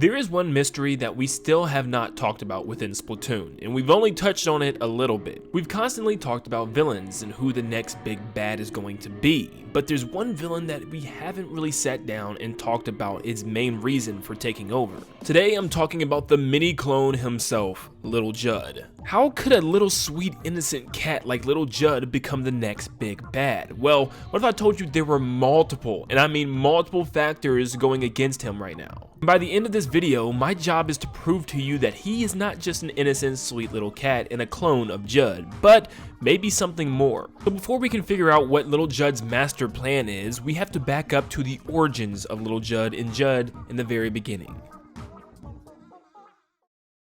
There is one mystery that we still have not talked about within Splatoon, and we've only touched on it a little bit. We've constantly talked about villains and who the next big bad is going to be, but there's one villain that we haven't really sat down and talked about its main reason for taking over. Today I'm talking about the mini clone himself, Little Judd. How could a little sweet innocent cat like Little Judd become the next big bad? Well, what if I told you there were multiple, and I mean multiple factors going against him right now? By the end of this video, my job is to prove to you that he is not just an innocent, sweet little cat and a clone of Judd, but maybe something more. So before we can figure out what Little Judd's master plan is, we have to back up to the origins of Little Judd and Judd in the very beginning.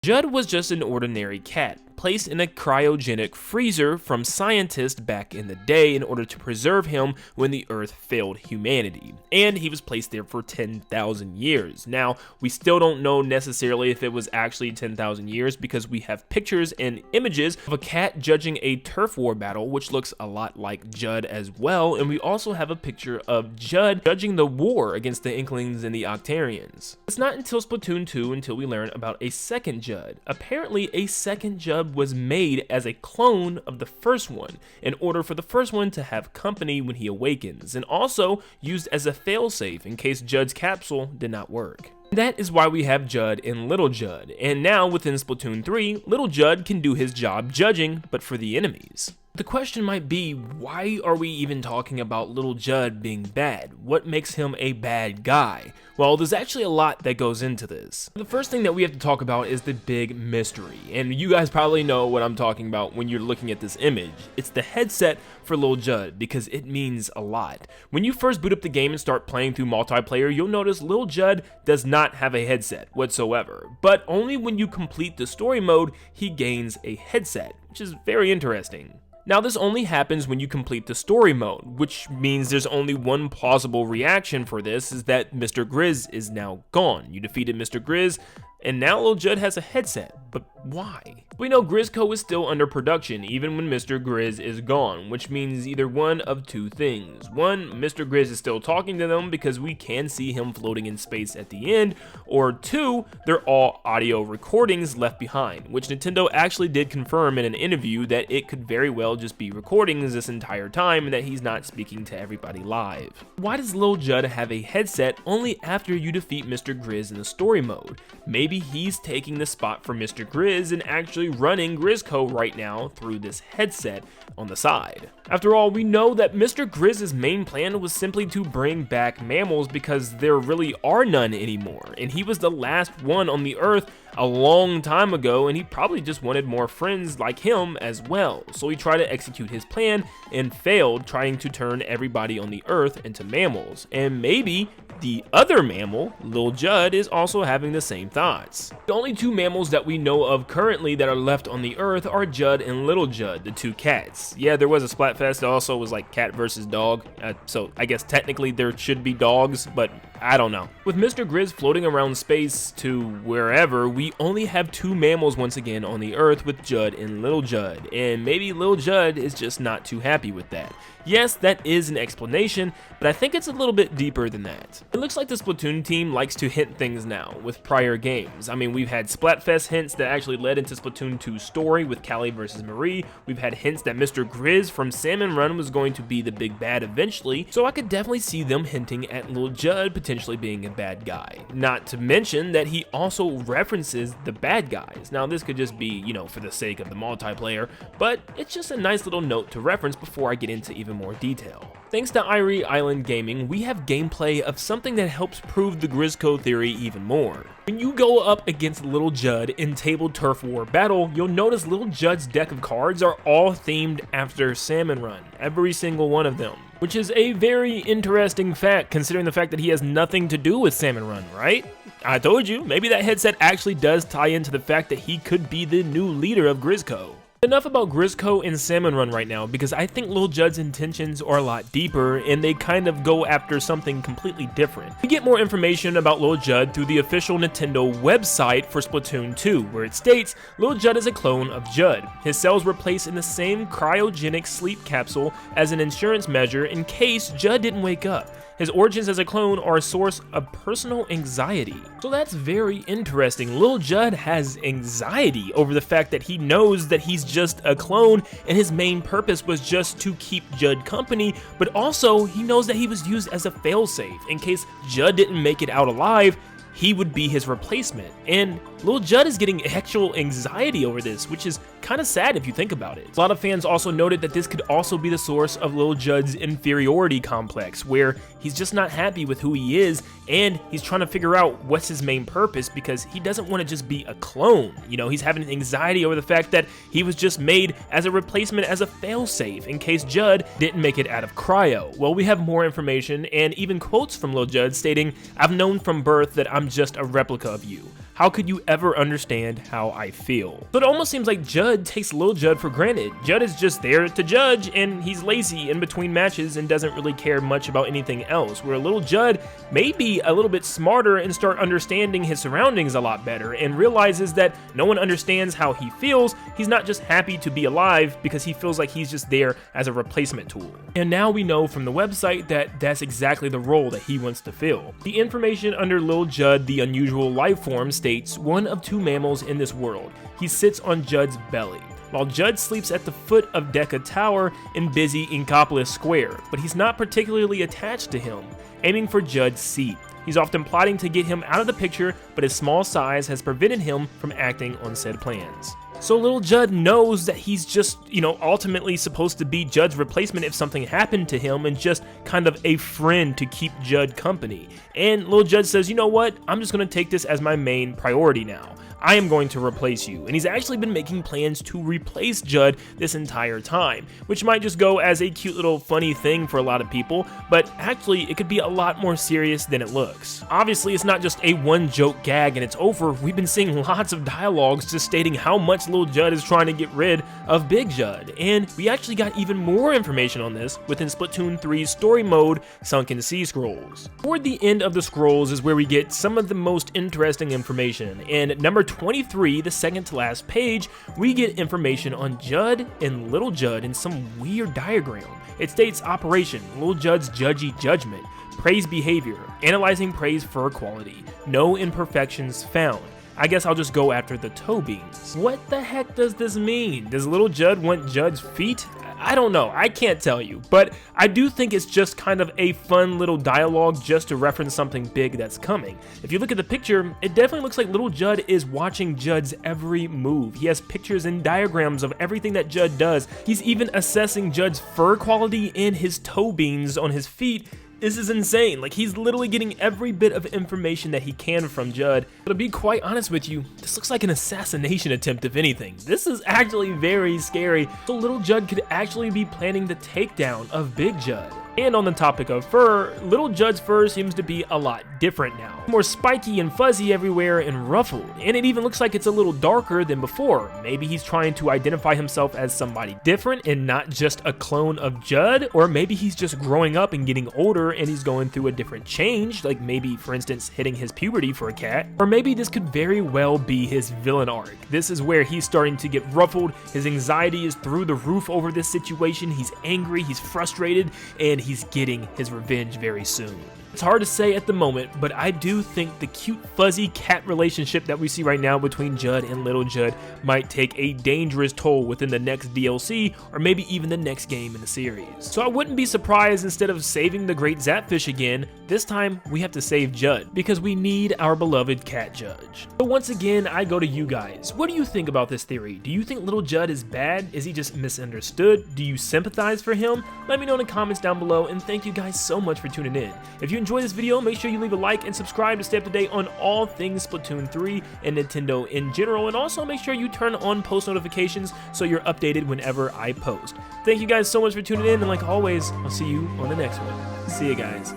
Judd was just an ordinary cat, placed in a cryogenic freezer from scientists back in the day in order to preserve him when the Earth failed humanity, and he was placed there for 10,000 years. Now, we still don't know necessarily if it was actually 10,000 years because we have pictures and images of a cat judging a turf war battle, which looks a lot like Judd as well, and we also have a picture of Judd judging the war against the Inklings and the Octarians. It's not until Splatoon 2 until we learn about a second Judd. Apparently, a second Judd was made as a clone of the first one in order for the first one to have company when he awakens, and also used as a failsafe in case Judd's capsule did not work. That is why we have Judd and Little Judd, and now within Splatoon 3, Little Judd can do his job judging, but for the enemies. The question might be, why are we even talking about Little Judd being bad? What makes him a bad guy? Well, there's actually a lot that goes into this. The first thing that we have to talk about is the big mystery, and you guys probably know what I'm talking about when you're looking at this image. It's the headset for Little Judd, because it means a lot. When you first boot up the game and start playing through multiplayer, you'll notice Little Judd does not have a headset whatsoever, but only when you complete the story mode, he gains a headset, which is very interesting. Now, this only happens when you complete the story mode, which means there's only one plausible reaction for this, is that Mr. Grizz is now gone. You defeated Mr. Grizz, and now Little Judd has a headset, but why? We know Grizzco is still under production even when Mr. Grizz is gone, which means either one of two things. One, Mr. Grizz is still talking to them because we can see him floating in space at the end, or two, they're all audio recordings left behind, which Nintendo actually did confirm in an interview that it could very well just be recordings this entire time and that he's not speaking to everybody live. Why does Little Judd have a headset only after you defeat Mr. Grizz in the story mode? Maybe he's taking the spot for Mr. Grizz and actually running Grizzco right now through this headset on the side. After all, we know that Mr. Grizz's main plan was simply to bring back mammals because there really are none anymore, and he was the last one on the Earth a long time ago, and he probably just wanted more friends like him as well. So he tried to execute his plan and failed, trying to turn everybody on the Earth into mammals. And maybe the other mammal, Little Judd, is also having the same thoughts. The only two mammals that we know of currently that are left on the Earth are Judd and Little Judd, the two cats. Yeah, there was a Splatfest that also was like cat versus dog, so I guess technically there should be dogs, but I don't know. With Mr. Grizz floating around space to wherever, we only have two mammals once again on the Earth with Judd and Little Judd, and maybe Little Judd is just not too happy with that. Yes, that is an explanation, but I think it's a little bit deeper than that. It looks like the Splatoon team likes to hint things now with prior games. I mean, we've had Splatfest hints that actually led into Splatoon 2's story with Callie versus Marie. We've had hints that Mr. Grizz from Salmon Run was going to be the big bad eventually, so I could definitely see them hinting at Little Judd potentially being a bad guy. Not to mention that he also references the bad guys. Now, this could just be, you know, for the sake of the multiplayer, but it's just a nice little note to reference before I get into even more detail. Thanks to Irie Island Gaming, we have gameplay of something that helps prove the Grizzco theory even more. When you go up against Little Judd in Table Turf War Battle, you'll notice Little Judd's deck of cards are all themed after Salmon Run, every single one of them, which is a very interesting fact considering the fact that he has nothing to do with Salmon Run, right? I told you, maybe that headset actually does tie into the fact that he could be the new leader of Grizzco. Enough about Grizzco and Salmon Run right now, because I think Little Judd's intentions are a lot deeper and they kind of go after something completely different. We get more information about Little Judd through the official Nintendo website for Splatoon 2, where it states Little Judd is a clone of Judd. His cells were placed in the same cryogenic sleep capsule as an insurance measure in case Judd didn't wake up. His origins as a clone are a source of personal anxiety. So that's very interesting. Lil Judd has anxiety over the fact that he knows that he's just a clone and his main purpose was just to keep Judd company, but also he knows that he was used as a failsafe. In case Judd didn't make it out alive, he would be his replacement. And Lil Judd is getting actual anxiety over this, which is kind of sad if you think about it. A lot of fans also noted that this could also be the source of Lil Judd's inferiority complex, where he's just not happy with who he is, and he's trying to figure out what's his main purpose because he doesn't want to just be a clone. You know, he's having anxiety over the fact that he was just made as a replacement, as a failsafe, in case Judd didn't make it out of cryo. Well, we have more information and even quotes from Lil Judd stating, "I've known from birth that I'm just a replica of you. How could you ever understand how I feel?" So it almost seems like Judd takes Lil Judd for granted. Judd is just there to judge, and he's lazy in between matches and doesn't really care much about anything else, where Lil Judd may be a little bit smarter and start understanding his surroundings a lot better and realizes that no one understands how he feels. He's not just happy to be alive because he feels like he's just there as a replacement tool. And now we know from the website that that's exactly the role that he wants to fill. The information under Lil Judd, the unusual life form, states one of two mammals in this world. He sits on Judd's belly, while Judd sleeps at the foot of Deca Tower in busy Inkopolis Square, but he's not particularly attached to him, aiming for Judd's seat. He's often plotting to get him out of the picture, but his small size has prevented him from acting on said plans. So Lil Judd knows that he's just, ultimately supposed to be Judd's replacement if something happened to him and just kind of a friend to keep Judd company. And Lil Judd says, you know what, I'm just going to take this as my main priority now. I am going to replace you. And he's actually been making plans to replace Judd this entire time, which might just go as a cute little funny thing for a lot of people, but actually it could be a lot more serious than it looks. Obviously, it's not just a one joke gag and it's over. We've been seeing lots of dialogues just stating how much Lil Judd is trying to get rid of Big Judd. And we actually got even more information on this within Splatoon 3's story mode, Sunken Sea Scrolls. Toward the end of the scrolls is where we get some of the most interesting information, and number 23, the second to last page, we get information on Judd and Little Judd in some weird diagram. It states operation, Lil Judd's judgy judgment, praise behavior, analyzing praise fur quality, no imperfections found. I guess I'll just go after the toe beans. What the heck does this mean? Does Little Judd want Judd's feet? I don't know, I can't tell you, but I do think it's just kind of a fun little dialogue just to reference something big that's coming. If you look at the picture, it definitely looks like Little Judd is watching Judd's every move. He has pictures and diagrams of everything that Judd does. He's even assessing Judd's fur quality and his toe beans on his feet. This is insane. Like, he's literally getting every bit of information that he can from Judd. But to be quite honest with you, this looks like an assassination attempt if anything. This is actually very scary. So Little Judd could actually be planning the takedown of Big Judd. And on the topic of fur, Little Judd's fur seems to be a lot different now. More spiky and fuzzy everywhere and ruffled, and it even looks like it's a little darker than before. Maybe he's trying to identify himself as somebody different and not just a clone of Judd, or maybe he's just growing up and getting older and he's going through a different change, like maybe, for instance, hitting his puberty for a cat. Or maybe this could very well be his villain arc. This is where he's starting to get ruffled, his anxiety is through the roof over this situation, he's angry, he's frustrated, and he's getting his revenge very soon. It's hard to say at the moment, but I do think the cute fuzzy cat relationship that we see right now between Judd and Little Judd might take a dangerous toll within the next DLC or maybe even the next game in the series. So I wouldn't be surprised instead of saving the great Zapfish again, this time we have to save Judd because we need our beloved cat judge. So once again, I go to you guys. What do you think about this theory? Do you think Little Judd is bad? Is he just misunderstood? Do you sympathize for him? Let me know in the comments down below, and thank you guys so much for tuning in. If you enjoyed this video, make sure you leave a like and subscribe to stay up to date on all things Splatoon 3 and Nintendo in general, and also make sure you turn on post notifications so you're updated whenever I post. Thank you guys so much for tuning in, and like always, I'll see you on the next one. See you guys.